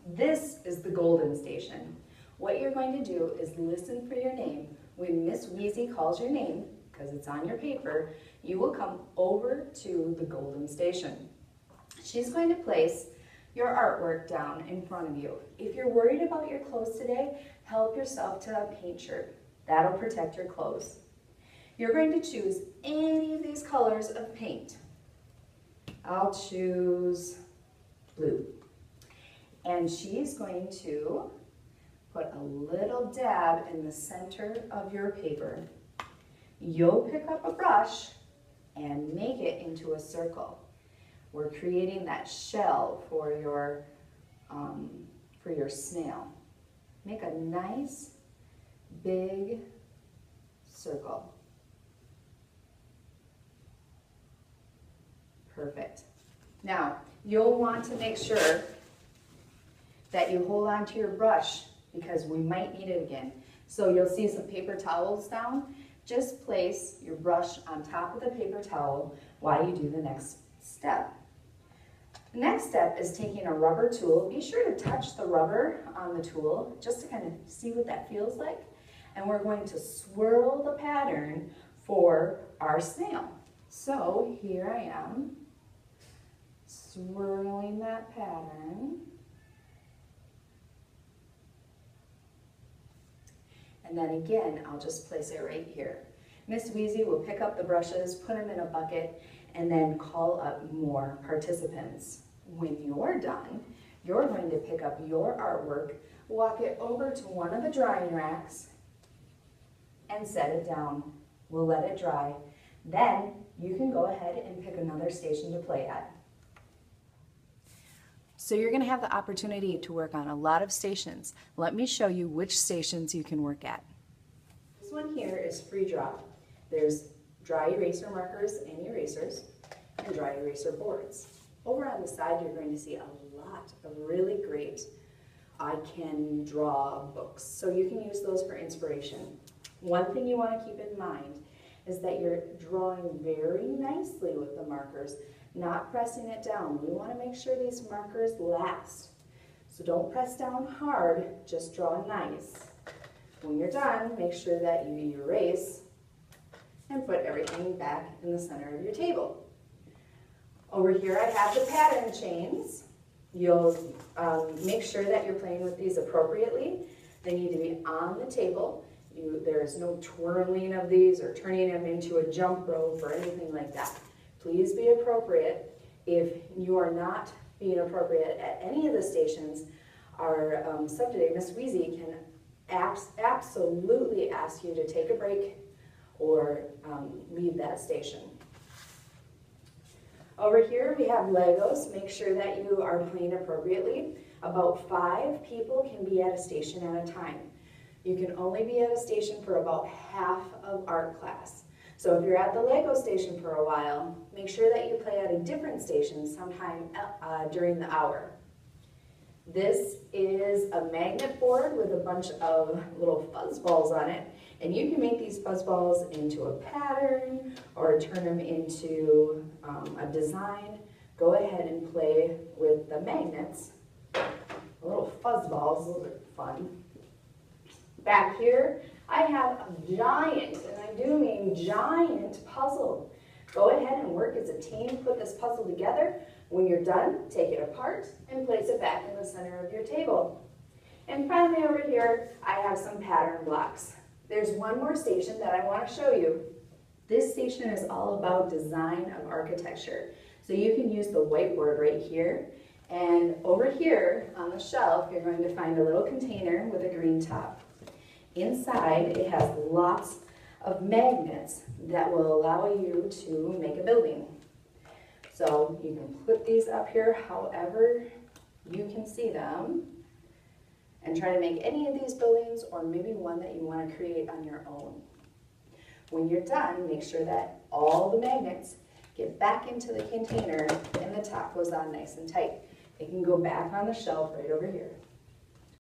this is the golden station. What you're going to do is listen for your name. When Miss Wheezy calls your name, because it's on your paper, you will come over to the golden station. She's going to place your artwork down in front of you. If you're worried about your clothes today, help yourself to a paint shirt. That'll protect your clothes. You're going to choose any of these colors of paint. I'll choose blue. And she's going to put a little dab in the center of your paper. You'll pick up a brush and make it into a circle. We're creating that shell for your snail. Make a nice big circle. Perfect. Now, you'll want to make sure that you hold on to your brush because we might need it again. So you'll see some paper towels down. Just place your brush on top of the paper towel while you do the next step. The next step is taking a rubber tool. Be sure to touch the rubber on the tool just to kind of see what that feels like. And we're going to swirl the pattern for our snail. So here I am, swirling that pattern. And then again, I'll just place it right here. Miss Wheezy will pick up the brushes, put them in a bucket, and then call up more participants. When you're done, you're going to pick up your artwork, walk it over to one of the drying racks, and set it down. We'll let it dry. Then you can go ahead and pick another station to play at. So you're going to have the opportunity to work on a lot of stations. Let me show you which stations you can work at. This one here is free draw. There's dry eraser markers and erasers and dry eraser boards. Over on the side, you're going to see a lot of really great I can draw books. So you can use those for inspiration. One thing you want to keep in mind is that you're drawing very nicely with the markers, not pressing it down. We want to make sure these markers last. So don't press down hard, just draw nice. When you're done, make sure that you erase and put everything back in the center of your table. Over here I have the pattern chains. You'll make sure that you're playing with these appropriately. They need to be on the table. There is no twirling of these or turning them into a jump rope or anything like that. Please be appropriate. If you are not being appropriate at any of the stations, our subtoday, Miss Wheezy, can absolutely ask you to take a break or leave that station. Over here we have Legos. Make sure that you are playing appropriately. About 5 people can be at a station at a time. You can only be at a station for about half of art class. So if you're at the Lego station for a while, make sure that you play at a different station sometime during the hour. This is a magnet board with a bunch of little fuzz balls on it, and you can make these fuzz balls into a pattern or turn them into a design. Go ahead and play with the magnets. Little fuzz balls, those are fun. Back here, I have a giant, and I do mean giant, puzzle. Go ahead and work as a team, put this puzzle together. When you're done, take it apart and place it back in the center of your table. And finally over here, I have some pattern blocks. There's one more station that I want to show you. This station is all about design of architecture. So you can use the whiteboard right here. And over here on the shelf, you're going to find a little container with a green top. Inside, it has lots of magnets that will allow you to make a building. So you can put these up here however you can see them and try to make any of these buildings or maybe one that you want to create on your own. When you're done, make sure that all the magnets get back into the container and the top goes on nice and tight. It can go back on the shelf right over here.